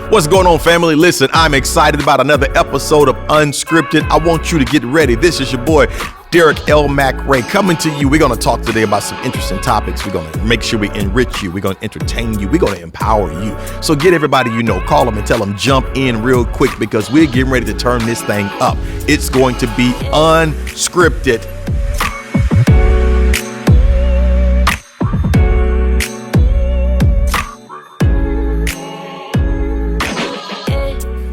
What's going on, family? Listen, I'm excited about another episode of Unscripted. I want you to get ready. This is your boy, Derek L. McRae, coming to you. We're going to talk today about some interesting topics. We're going to make sure we enrich you. We're going to entertain you. We're going to empower you. So get everybody you know, call them and tell them jump in real quick because we're getting ready to turn this thing up. It's going to be unscripted.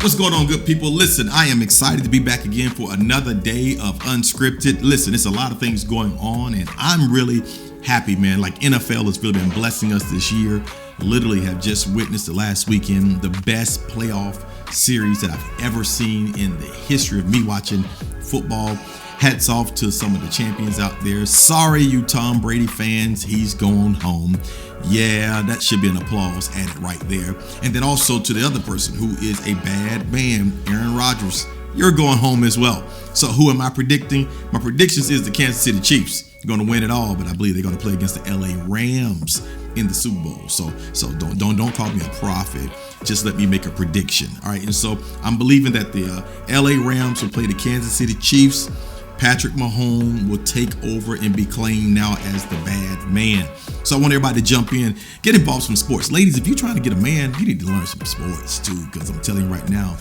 What's going on, good people? Listen, I am excited to be back again for another day of Unscripted. Listen, it's a lot of things going on, and I'm really happy, man. Like, NFL has really been blessing us this year. Literally have just witnessed the last weekend the best playoff series that I've ever seen in the history of me watching football. Hats off to some of the champions out there. Sorry, you Tom Brady fans, he's going home. Yeah, that should be an applause added right there. And then also to the other person who is a bad man, Aaron Rodgers, you're going home as well. So who am I predicting? My predictions is the Kansas City Chiefs. They're going to win it all, but I believe they're going to play against the LA Rams in the Super Bowl. So don't call me a prophet. Just let me make a prediction. All right, and so I'm believing that the LA Rams will play the Kansas City Chiefs. Patrick Mahomes will take over and be claimed now as the bad man. So I want everybody to jump in, get involved in sports. Ladies, if you're trying to get a man, you need to learn some sports too, because I'm telling you right now,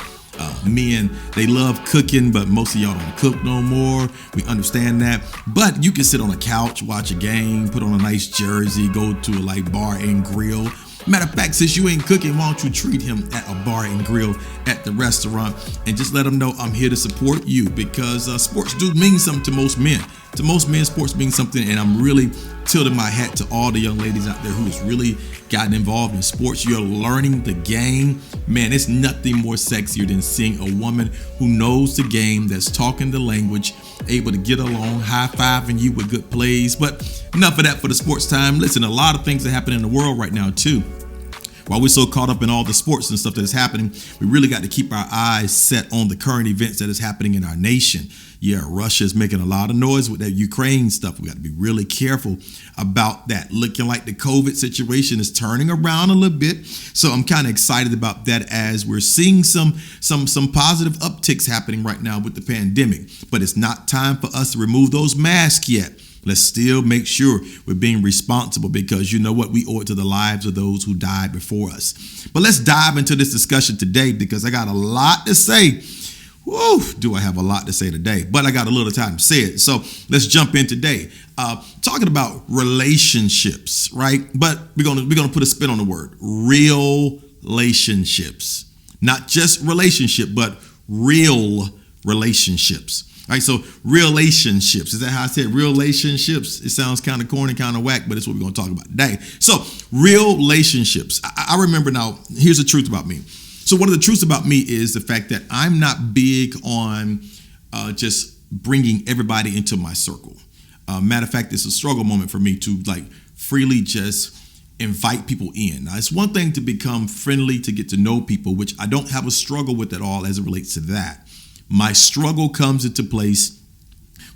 men, they love cooking, but most of y'all don't cook no more. We understand that. But you can sit on a couch, watch a game, put on a nice jersey, go to a bar and grill. Matter of fact, since you ain't cooking, why don't you treat him at a bar and grill at the restaurant and just let him know I'm here to support you, because sports do mean something to most men. To most men, sports means something, and I'm really tilting my hat to all the young ladies out there who has really gotten involved in sports. You're learning the game. Man, it's nothing more sexier than seeing a woman who knows the game, that's talking the language, able to get along, high-fiving you with good plays. But enough of that for the sports time. Listen, a lot of things that happen in the world right now, too. While we're so caught up in all the sports and stuff that is happening, we really got to keep our eyes set on the current events that is happening in our nation. Yeah, Russia is making a lot of noise with that Ukraine stuff. We got to be really careful about that. Looking like the COVID situation is turning around a little bit. So I'm kind of excited about that as we're seeing some positive upticks happening right now with the pandemic. But it's not time for us to remove those masks yet. Let's still make sure we're being responsible, because you know what? We owe it to the lives of those who died before us. But let's dive into this discussion today, because I got a lot to say. Woo, do I have a lot to say today? But I got a little time to say it. So let's jump in today. Talking about relationships, right? But we're gonna put a spin on the word real relationships. Not just relationship, but real relationships. All right, so relationships. Is that how I said relationships? It sounds kind of corny, kind of whack, but it's what we're going to talk about today. So relationships. I remember now, here's the truth about me. So one of the truths about me is the fact that I'm not big on just bringing everybody into my circle. Matter of fact, it's a struggle moment for me to freely just invite people in. Now, it's one thing to become friendly, to get to know people, which I don't have a struggle with at all as it relates to that. My struggle comes into place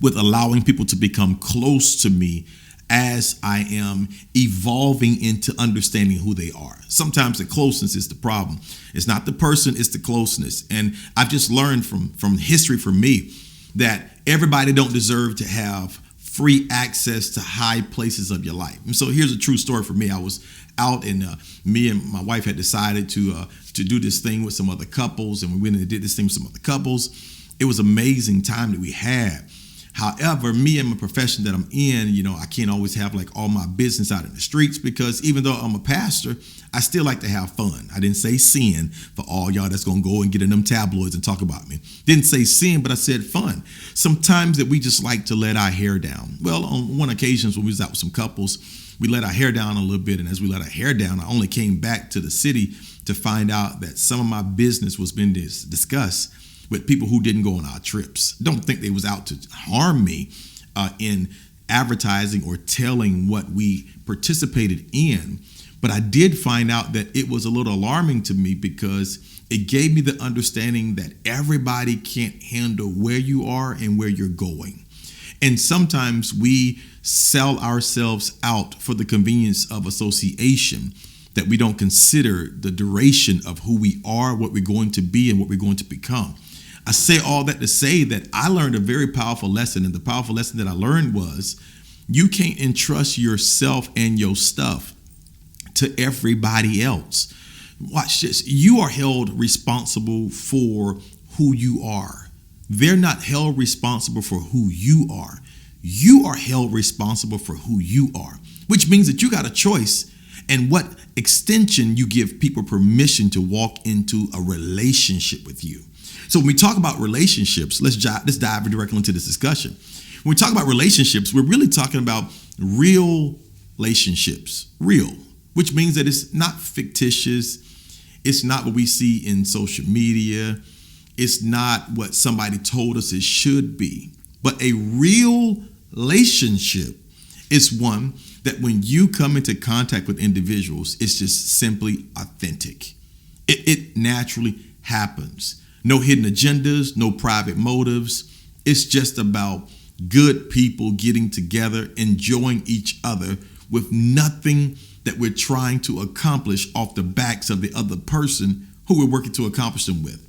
with allowing people to become close to me as I am evolving into understanding who they are. Sometimes the closeness is the problem. It's not the person, it's the closeness. And I've just learned from history for me that everybody don't deserve to have free access to high places of your life. And so here's a true story for me. I was out, and me and my wife had decided to do this thing with some other couples, and we went and did this thing with some other couples. It was an amazing time that we had. However, me and my profession that I'm in, I can't always have all my business out in the streets, because even though I'm a pastor, I still like to have fun. I didn't say sin for all y'all that's going to go and get in them tabloids and talk about me. Didn't say sin, but I said fun. Sometimes that we just like to let our hair down. Well, on one occasion when we was out with some couples, we let our hair down a little bit. And as we let our hair down, I only came back to the city to find out that some of my business was being discussed with people who didn't go on our trips. Don't think they was out to harm me in advertising or telling what we participated in. But I did find out that it was a little alarming to me, because it gave me the understanding that everybody can't handle where you are and where you're going. And sometimes we sell ourselves out for the convenience of association. that we don't consider the duration of who we are, what we're going to be, and what we're going to become. I say all that to say that I learned a very powerful lesson, and the powerful lesson that I learned was you can't entrust yourself and your stuff to everybody else. Watch this. You are held responsible for who you are. They're not held responsible for who you are. You are held responsible for who you are, which means that you got a choice and what extension you give people permission to walk into a relationship with you. So when we talk about relationships, let's dive directly into this discussion. When we talk about relationships, we're really talking about real relationships, real, which means that it's not fictitious. It's not what we see in social media. It's not what somebody told us it should be. But a real relationship is one that when you come into contact with individuals, it's just simply authentic. It naturally happens. No hidden agendas, no private motives. It's just about good people getting together, enjoying each other with nothing that we're trying to accomplish off the backs of the other person who we're working to accomplish them with.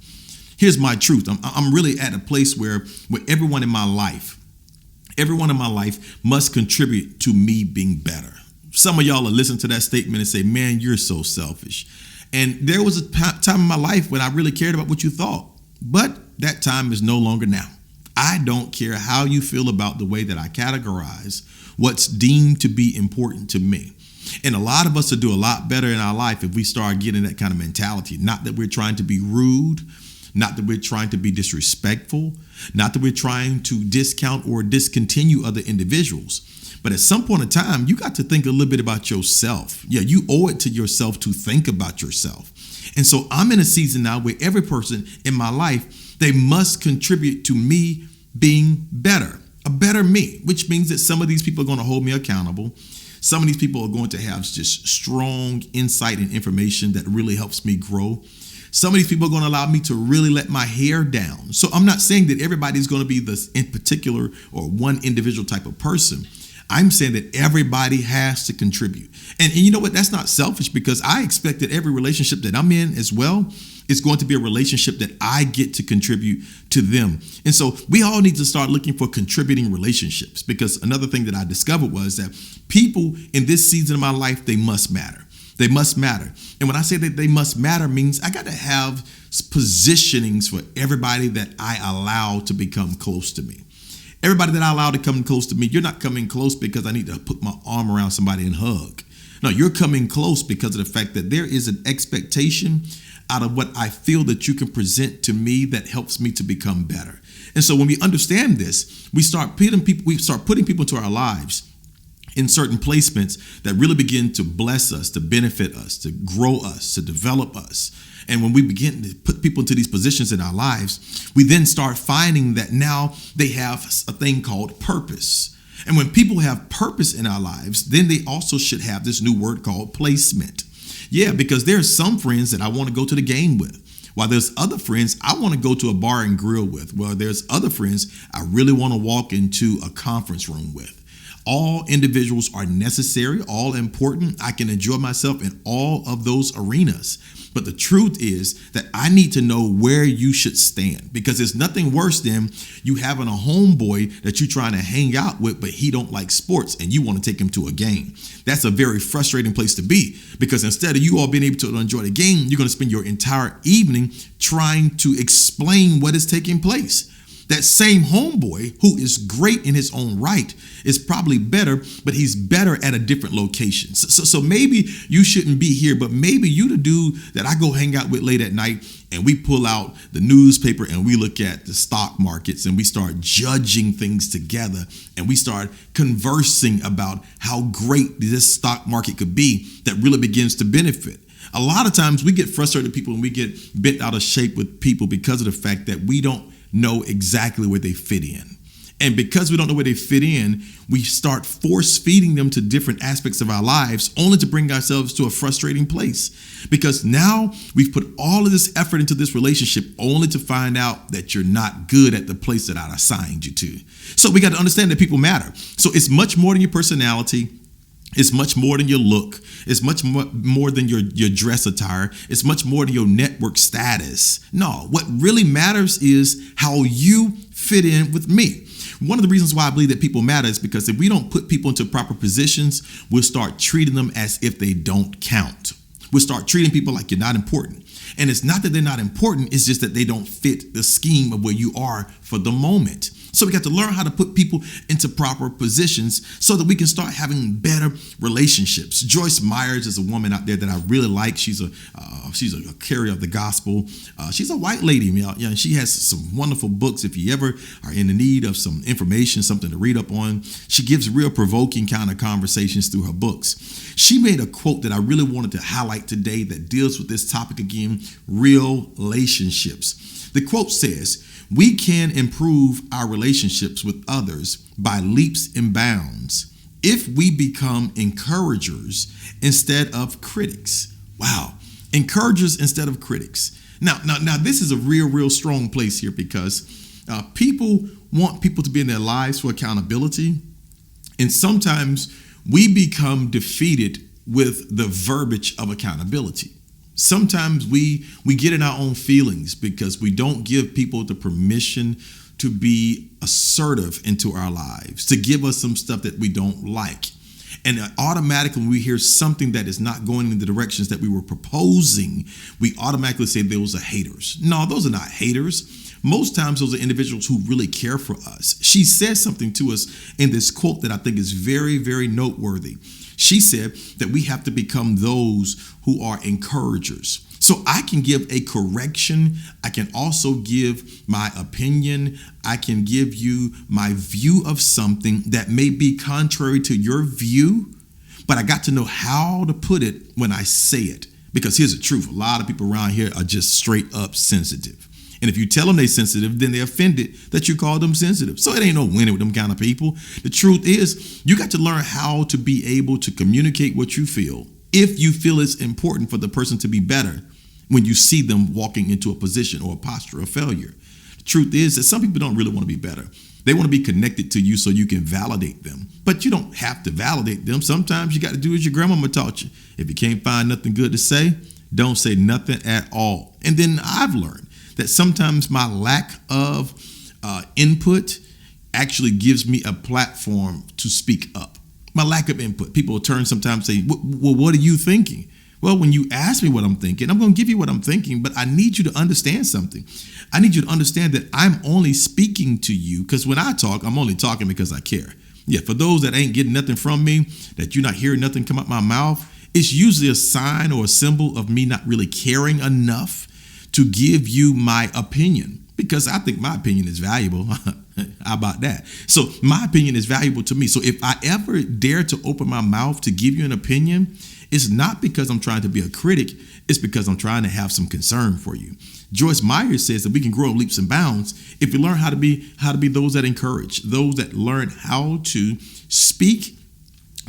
Here's my truth. I'm really at a place where everyone in my life must contribute to me being better. Some of y'all will listen to that statement and say, man, you're so selfish. And there was a time in my life when I really cared about what you thought, but that time is no longer now. I don't care how you feel about the way that I categorize what's deemed to be important to me. And a lot of us will do a lot better in our life if we start getting that kind of mentality. Not that we're trying to be rude, not that we're trying to be disrespectful, not that we're trying to discount or discontinue other individuals. But at some point in time, you got to think a little bit about yourself. Yeah, you owe it to yourself to think about yourself. And so I'm in a season now where every person in my life, they must contribute to me being better, a better me, which means that some of these people are going to hold me accountable. Some of these people are going to have just strong insight and information that really helps me grow. Some of these people are going to allow me to really let my hair down. So I'm not saying that everybody's going to be this in particular or one individual type of person. I'm saying that everybody has to contribute. And you know what? That's not selfish, because I expect that every relationship that I'm in as well is going to be a relationship that I get to contribute to them. And so we all need to start looking for contributing relationships, because another thing that I discovered was that people in this season of my life, they must matter. They must matter. And when I say that they must matter means I got to have positionings for everybody that I allow to become close to me. Everybody that I allow to come close to me, you're not coming close because I need to put my arm around somebody and hug. No, you're coming close because of the fact that there is an expectation out of what I feel that you can present to me that helps me to become better. And so when we understand this, we start putting people into our lives in certain placements that really begin to bless us, to benefit us, to grow us, to develop us. And when we begin to put people into these positions in our lives, we then start finding that now they have a thing called purpose. And when people have purpose in our lives, then they also should have this new word called placement. Yeah, because there's some friends that I want to go to the game with, while there's other friends I want to go to a bar and grill with, while there's other friends I really want to walk into a conference room with. All individuals are necessary, all important. I can enjoy myself in all of those arenas. But the truth is that I need to know where you should stand, because there's nothing worse than you having a homeboy that you're trying to hang out with, but he don't like sports and you want to take him to a game. That's a very frustrating place to be, because instead of you all being able to enjoy the game, you're going to spend your entire evening trying to explain what is taking place. That same homeboy, who is great in his own right, is probably better, but he's better at a different location. So maybe you shouldn't be here, but maybe you the dude that I go hang out with late at night, and we pull out the newspaper and we look at the stock markets and we start judging things together, and we start conversing about how great this stock market could be that really begins to benefit. A lot of times we get frustrated with people and we get bent out of shape with people because of the fact that we don't know exactly where they fit in. And because we don't know where they fit in, we start force feeding them to different aspects of our lives, only to bring ourselves to a frustrating place. Because now we've put all of this effort into this relationship only to find out that you're not good at the place that I assigned you to. So we got to understand that people matter. So it's much more than your personality. It's much more than your look. It's much more than your dress attire. It's much more than your network status. No, what really matters is how you fit in with me. One of the reasons why I believe that people matter is because if we don't put people into proper positions, we'll start treating them as if they don't count. We'll start treating people like you're not important. And it's not that they're not important, it's just that they don't fit the scheme of where you are for the moment. So we got to learn how to put people into proper positions so that we can start having better relationships. Joyce Myers is a woman out there that I really like. She's a carrier of the gospel. She's a white lady. Yeah, she has some wonderful books. If you ever are in the need of some information, something to read up on, she gives real provoking kind of conversations through her books. She made a quote that I really wanted to highlight today that deals with this topic again, real relationships. The quote says, "We can improve our relationships with others by leaps and bounds if we become encouragers instead of critics." Wow. Encouragers instead of critics. Now, this is a real strong place here because people want people to be in their lives for accountability. And sometimes we become defeated with the verbiage of accountability. Sometimes we get in our own feelings because we don't give people the permission to be assertive into our lives, to give us some stuff that we don't like. And automatically when we hear something that is not going in the directions that we were proposing, we automatically say those are haters. No, those are not haters. Most times those are individuals who really care for us. She says something to us in this quote that I think is very noteworthy. She said that we have to become those who are encouragers. So I can give a correction. I can also give my opinion. I can give you my view of something that may be contrary to your view, but I got to know how to put it when I say it. Because here's the truth. A lot of people around here are just straight up sensitive. And if you tell them they're sensitive, then they're offended that you call them sensitive. So it ain't no winning with them kind of people. The truth is, you got to learn how to be able to communicate what you feel if you feel it's important for the person to be better when you see them walking into a position or a posture of failure. The truth is that some people don't really want to be better. They want to be connected to you so you can validate them. But you don't have to validate them. Sometimes you got to do as your grandmama taught you. If you can't find nothing good to say, don't say nothing at all. And then I've learned that sometimes my lack of input actually gives me a platform to speak up. My lack of input. People will turn sometimes and say, well, what are you thinking? Well, when you ask me what I'm thinking, I'm going to give you what I'm thinking, but I need you to understand something. I need you to understand that I'm only speaking to you because when I talk, I'm only talking because I care. Yeah, for those that ain't getting nothing from me, that you're not hearing nothing come out my mouth, it's usually a sign or a symbol of me not really caring enough to give you my opinion, because I think my opinion is valuable. How about that? So my opinion is valuable to me. So if I ever dare to open my mouth to give you an opinion, it's not because I'm trying to be a critic. It's because I'm trying to have some concern for you. Joyce Myers says that we can grow leaps and bounds if we learn how to be those that encourage, those that learn how to speak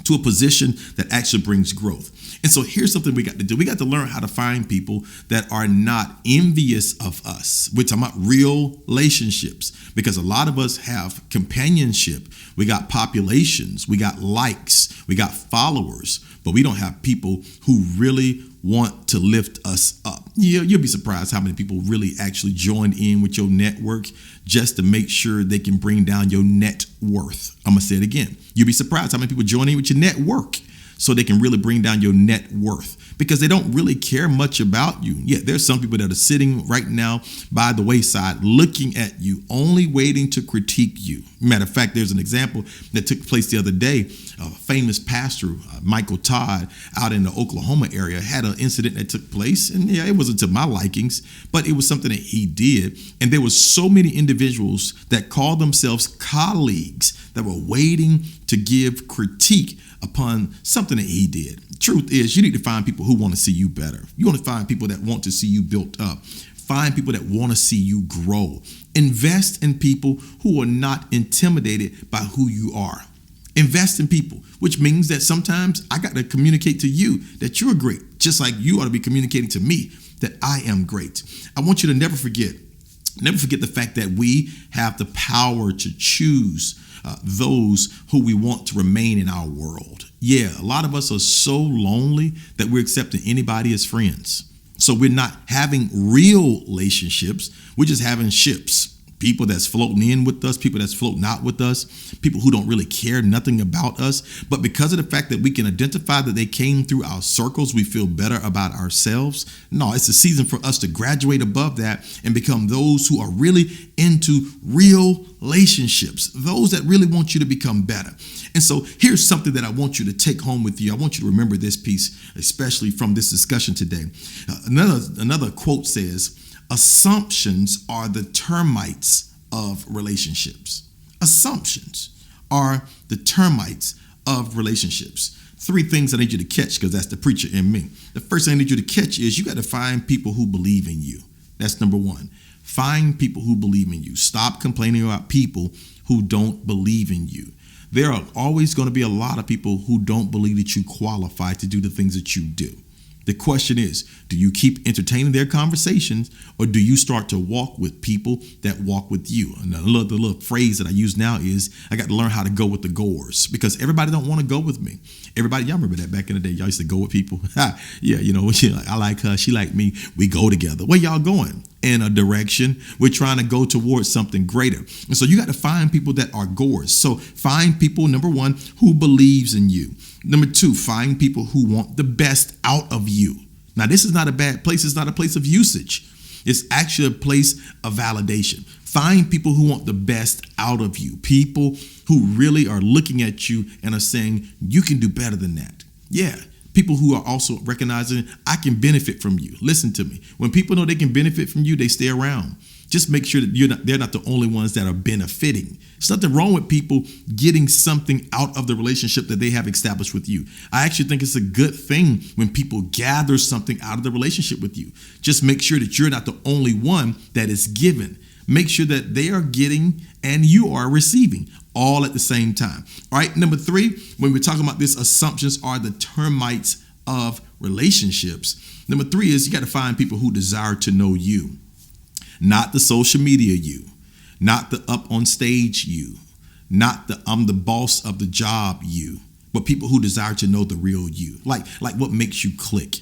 to a position that actually brings growth. And so here's something we got to do. We got to learn how to find people that are not envious of us. We're talking about real relationships, because a lot of us have companionship. We got populations, we got likes, we got followers, but we don't have people who really want to lift us up. You'll be surprised how many people really actually joined in with your network just to make sure they can bring down your net worth. I'm going to say it again. You'll be surprised how many people join in with your network so they can really bring down your net worth, because they don't really care much about you. Yeah, there's some people that are sitting right now by the wayside looking at you, only waiting to critique you. Matter of fact, there's an example that took place the other day. A famous pastor, Michael Todd, out in the Oklahoma area, had an incident that took place. And yeah, it wasn't to my likings, but it was something that he did. And there were so many individuals that called themselves colleagues that were waiting to give critique upon something that he did. Truth is, you need to find people who want to see you better. You want to find people that want to see you built up. Find people that want to see you grow. Invest in people who are not intimidated by who you are. Invest in people, which means that sometimes I got to communicate to you that you're great, just like you ought to be communicating to me that I am great. I want you to never forget Never forget the fact that we have the power to choose those who we want to remain in our world. Yeah, a lot of us are so lonely that we're accepting anybody as friends. So we're not having real relationships. We're just having ships. People that's floating in with us, people that's floating out with us, people who don't really care nothing about us. But because of the fact that we can identify that they came through our circles, we feel better about ourselves. No, it's a season for us to graduate above that and become those who are really into real relationships, those that really want you to become better. And so here's something that I want you to take home with you. I want you to remember this piece, especially from this discussion today. Another quote says, assumptions are the termites of relationships. Assumptions are the termites of relationships. 3 things I need you to catch, because that's the preacher in me. The first thing I need you to catch is you got to find people who believe in you. That's number 1. Find people who believe in you. Stop complaining about people who don't believe in you. There are always going to be a lot of people who don't believe that you qualify to do the things that you do. The question is, do you keep entertaining their conversations, or do you start to walk with people that walk with you? And the little phrase that I use now is, I got to learn how to go with the goers, because everybody don't want to go with me. Everybody, y'all remember that back in the day, y'all used to go with people. Yeah, I like her, she like me, we go together. Where y'all going? In a direction. We're trying to go towards something greater. And so you got to find people that are goers. So find people, number 1, who believes in you. Number 2, find people who want the best out of you. Now, this is not a bad place. It's not a place of usage. It's actually a place of validation. Find people who want the best out of you. People who really are looking at you and are saying, you can do better than that. Yeah. People who are also recognizing, I can benefit from you. Listen to me. When people know they can benefit from you, they stay around. Just make sure that they're not the only ones that are benefiting. There's nothing wrong with people getting something out of the relationship that they have established with you. I actually think it's a good thing when people gather something out of the relationship with you. Just make sure that you're not the only one that is given. Make sure that they are getting and you are receiving all at the same time. All right. Number 3, when we're talking about this, assumptions are the termites of relationships. Number 3 is you got to find people who desire to know you. Not the social media you, not the up on stage you, not the I'm the boss of the job you, but people who desire to know the real you. Like what makes you click?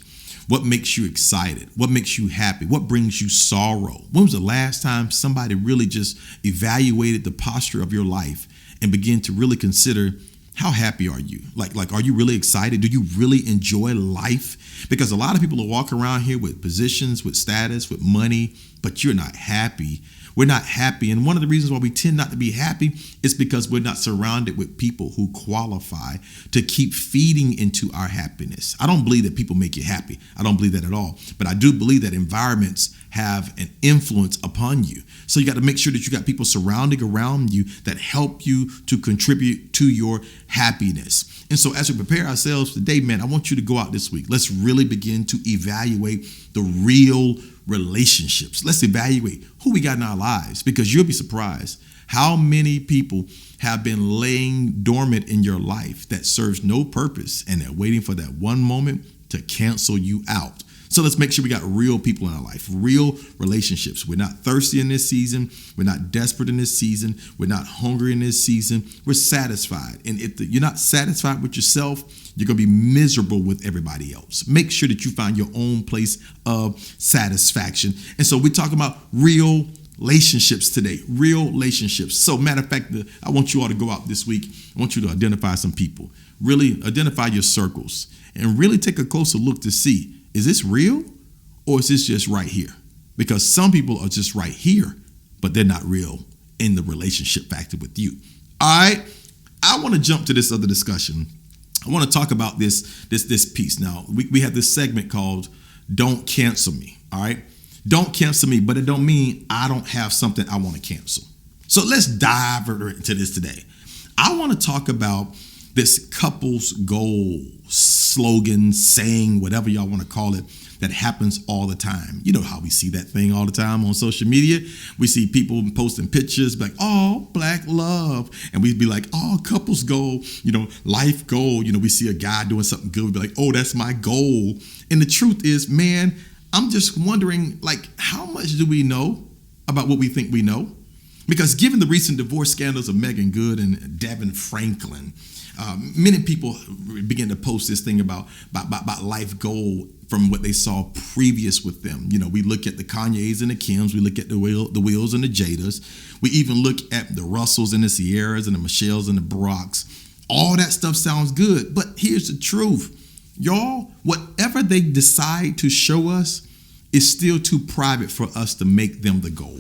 What makes you excited? What makes you happy? What brings you sorrow? When was the last time somebody really just evaluated the posture of your life and began to really consider, how happy are you? Like, are you really excited? Do you really enjoy life? Because a lot of people will walk around here with positions, with status, with money, but you're not happy. We're not happy. And one of the reasons why we tend not to be happy is because we're not surrounded with people who qualify to keep feeding into our happiness. I don't believe that people make you happy. I don't believe that at all. But I do believe that environments have an influence upon you. So you got to make sure that you got people surrounding around you that help you to contribute to your happiness. And so as we prepare ourselves today, man, I want you to go out this week. Let's really begin to evaluate the real relationships. Let's evaluate who we got in our lives, because you'll be surprised how many people have been laying dormant in your life that serves no purpose, and they're waiting for that one moment to cancel you out. So let's make sure we got real people in our life, real relationships. We're not thirsty in this season. We're not desperate in this season. We're not hungry in this season. We're satisfied. And if you're not satisfied with yourself, you're going to be miserable with everybody else. Make sure that you find your own place of satisfaction. And so we're talking about real relationships today, real relationships. So matter of fact, I want you all to go out this week. I want you to identify some people, really identify your circles, and really take a closer look to see, is this real or is this just right here? Because some people are just right here, but they're not real in the relationship factor with you. All right, I want to jump to this other discussion. I want to talk about this piece. Now, we have this segment called Don't Cancel Me. All right, don't cancel me, but it don't mean I don't have something I want to cancel. So let's dive into this today. I want to talk about this couple's goal, slogan, saying, whatever y'all want to call it, that happens all the time. You know how we see that thing all the time on social media. We see people posting pictures like, oh, black love. And we'd be like, oh, couple's goal, life goal. We see a guy doing something good. We'd be like, oh, that's my goal. And the truth is, man, I'm just wondering, how much do we know about what we think we know. Because given the recent divorce scandals of Megan Good and Devin Franklin, many people begin to post this thing about life goal from what they saw previous with them. You know, we look at the Kanyes and the Kims, we look at the Wills and the Jadas, we even look at the Russells and the Sierras and the Michelles and the Baracks. All that stuff sounds good, but here's the truth. Y'all, whatever they decide to show us is still too private for us to make them the goal.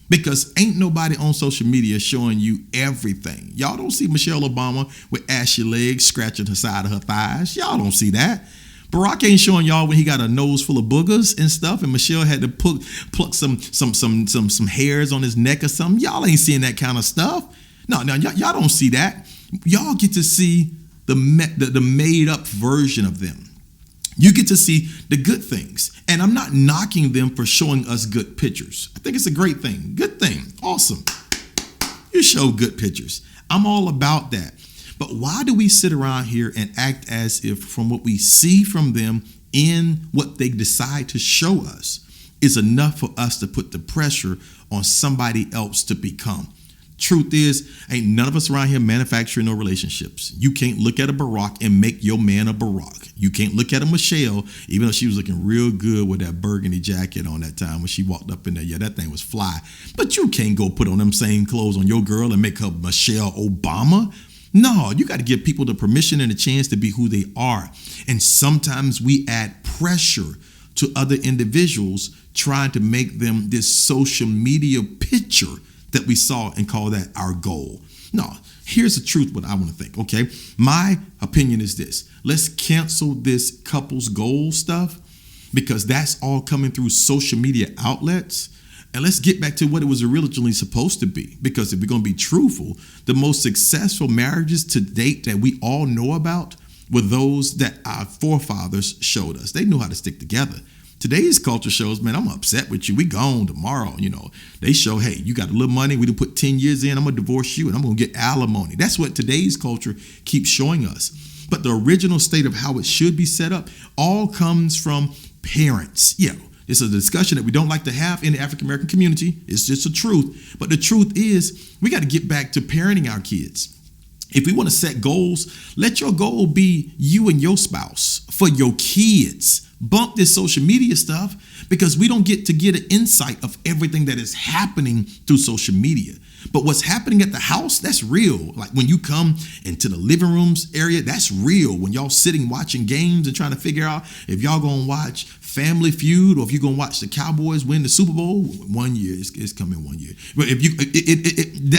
Because ain't nobody on social media showing you everything. Y'all don't see Michelle Obama with ashy legs scratching the side of her thighs. Y'all don't see that. Barack ain't showing y'all when he got a nose full of boogers and stuff, and Michelle had to pluck some hairs on his neck or something. Y'all ain't seeing that kind of stuff. No, y'all don't see that. Y'all get to see the made up version of them. You get to see the good things. And I'm not knocking them for showing us good pictures. I think it's a great thing. Good thing. Awesome. You show good pictures. I'm all about that. But why do we sit around here and act as if from what we see from them in what they decide to show us is enough for us to put the pressure on somebody else to become? Truth is, ain't none of us around here manufacturing no relationships. You can't look at a Barack and make your man a Barack. You can't look at a Michelle, even though she was looking real good with that burgundy jacket on that time when she walked up in there. Yeah, that thing was fly. But you can't go put on them same clothes on your girl and make her Michelle Obama. No, you got to give people the permission and a chance to be who they are. And sometimes we add pressure to other individuals trying to make them this social media picture that we saw and call that our goal. No, here's the truth, what I want to think, okay? My opinion is this. Let's cancel this couple's goal stuff because that's all coming through social media outlets. And let's get back to what it was originally supposed to be. Because if we're going to be truthful, the most successful marriages to date that we all know about were those that our forefathers showed us. They knew how to stick together. Today's culture shows, man, I'm upset with you. We gone tomorrow. You know, they show, hey, you got a little money. We done put 10 years in. I'm going to divorce you and I'm going to get alimony. That's what today's culture keeps showing us. But the original state of how it should be set up all comes from parents. Yeah, it's a discussion that we don't like to have in the African-American community. It's just the truth. But the truth is we got to get back to parenting our kids. If we want to set goals, let your goal be you and your spouse for your kids. Bump this social media stuff because we don't get an insight of everything that is happening through social media. But what's happening at the house, that's real. Like when you come into the living rooms area, that's real. When y'all sitting watching games and trying to figure out if y'all gonna watch Family Feud or if you're gonna watch the Cowboys win the Super Bowl, 1 year it's coming 1 year. But if you,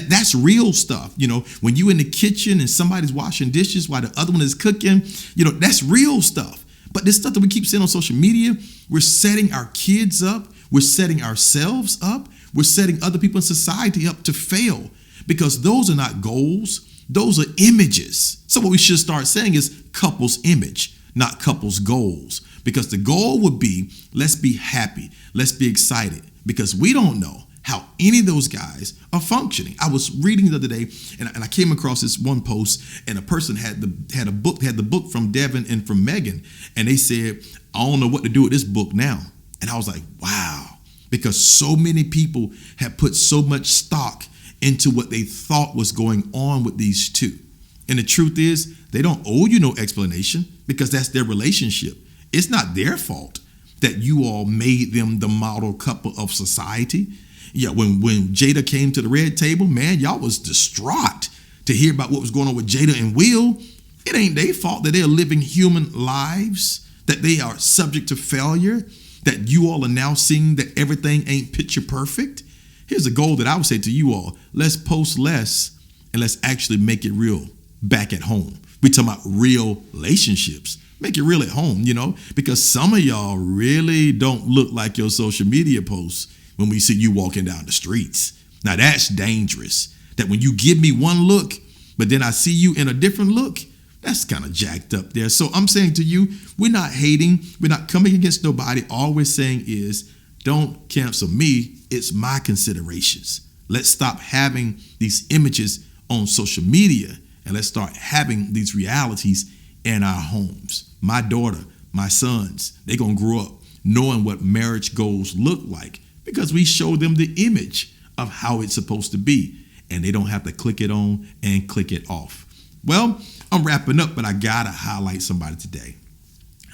that's real stuff. You know, when you in the kitchen and somebody's washing dishes while the other one is cooking, you know, that's real stuff. But this stuff that we keep seeing on social media, we're setting our kids up, we're setting ourselves up, we're setting other people in society up to fail because those are not goals, those are images. So what we should start saying is couples image, not couples goals, because the goal would be, let's be happy, let's be excited, because we don't know how any of those guys are functioning. I was reading the other day and I came across this one post and a person had the book from Devin and from Megan. And they said, I don't know what to do with this book now. And I was like, wow, because so many people have put so much stock into what they thought was going on with these two. And the truth is they don't owe you no explanation because that's their relationship. It's not their fault that you all made them the model couple of society. Yeah, when Jada came to the red table, man, y'all was distraught to hear about what was going on with Jada and Will. It ain't their fault that they're living human lives, that they are subject to failure, that you all are now seeing that everything ain't picture perfect. Here's a goal that I would say to you all. Let's post less and let's actually make it real back at home. We're talking about real relationships. Make it real at home, you know, because some of y'all really don't look like your social media posts when we see you walking down the streets. Now that's dangerous. That when you give me one look, but then I see you in a different look, that's kind of jacked up there. So I'm saying to you, we're not hating. We're not coming against nobody. All we're saying is don't cancel me. It's my considerations. Let's stop having these images on social media and let's start having these realities in our homes. My daughter, my sons, they're going to grow up knowing what marriage goals look like Because we show them the image of how it's supposed to be, and they don't have to click it on and click it off. Well, I'm wrapping up, but I gotta highlight somebody today.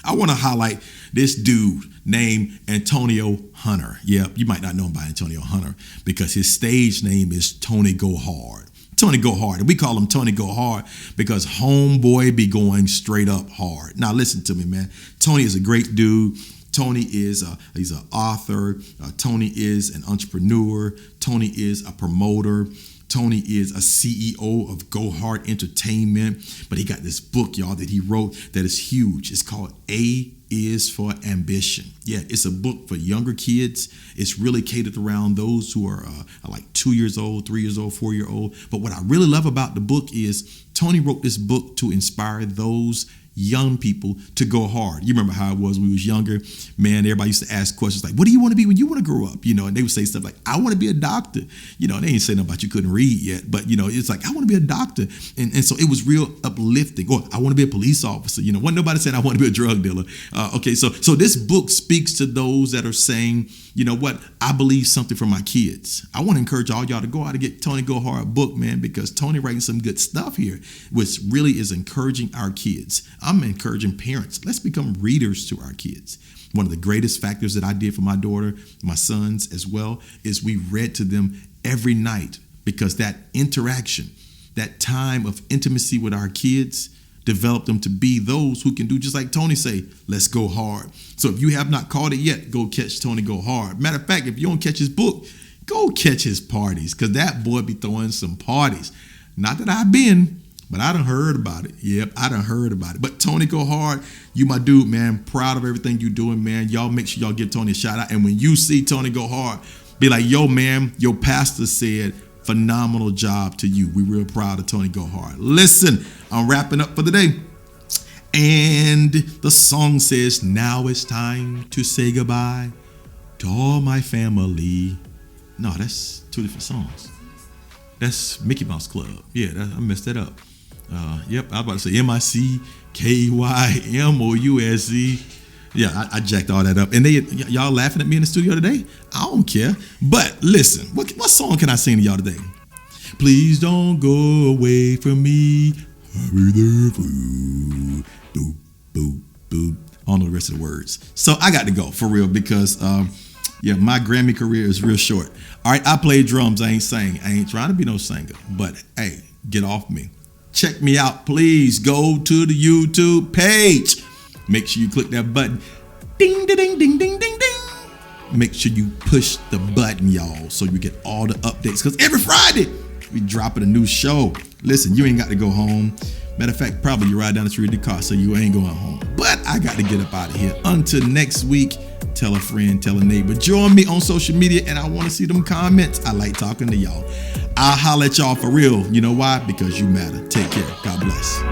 I want to highlight this dude named Antonio Hunter. Yeah, you might not know him by Antonio Hunter because his stage name is Tony Go Hard. Tony Go Hard. And we call him Tony Go Hard because homeboy be going straight up hard. Now listen to me, man. Tony is a great dude. Tony is he's an author. Tony is an entrepreneur. Tony is a promoter. Tony is a CEO of Go Hard Entertainment, but he got this book, y'all, that he wrote that is huge. It's called A is for Ambition. Yeah, it's a book for younger kids. It's really catered around those who are like 2 years old, 3 years old, 4 year old. But what I really love about the book is Tony wrote this book to inspire those young people to go hard. You remember how it was when we was younger, man. Everybody used to ask questions like, what do you want to be when you want to grow up? And they would say stuff like, I want to be a doctor. They ain't say nothing about you couldn't read yet, but it's like, I want to be a doctor. And so it was real uplifting. Or I want to be a police officer. Wasn't nobody saying I want to be a drug dealer. So this book speaks to those that are saying, you know what, I believe something for my kids. I want to encourage all y'all to go out and get Tony Go Hard book, man, because Tony writing some good stuff here, which really is encouraging our kids. I'm encouraging parents. Let's become readers to our kids. One of the greatest factors that I did for my daughter, my sons as well, is we read to them every night because that interaction, that time of intimacy with our kids developed them to be those who can do just like Tony say, let's go hard. So if you have not caught it yet, go catch Tony Go Hard. Matter of fact, if you don't catch his book, go catch his parties because that boy be throwing some parties. Not that I've been, but I done heard about it. Yep, I done heard about it. But Tony Go Hard, you my dude, man. Proud of everything you doing, man. Y'all make sure y'all give Tony a shout out. And when you see Tony Go Hard, be like, yo, man, your pastor said phenomenal job to you. We real proud of Tony Go Hard. Listen, I'm wrapping up for the day. And the song says, now it's time to say goodbye to all my family. No, that's two different songs. That's Mickey Mouse Club. Yeah, I messed that up. Yep, I was about to say MICKYMOUSE. Yeah, I jacked all that up. And y'all laughing at me in the studio today? I don't care. But listen, what song can I sing to y'all today? Please don't go away from me. Hurry there, food. Boop, boop, boop. I don't know the rest of the words. So I got to go for real because my Grammy career is real short. All right, I play drums. I ain't sing. I ain't trying to be no singer. But hey, get off me. Check me out, please. Go to the YouTube page. Make sure you click that button. Ding, ding, ding, ding, ding, ding, ding. Make sure you push the button, y'all, so you get all the updates. Because every Friday, we dropping a new show. Listen, you ain't got to go home. Matter of fact, probably you ride down the street in the car, so you ain't going home. But I got to get up out of here. Until next week, tell a friend, tell a neighbor. Join me on social media, and I want to see them comments. I like talking to y'all. I'll holler at y'all for real. You know why? Because you matter. Take care. God bless.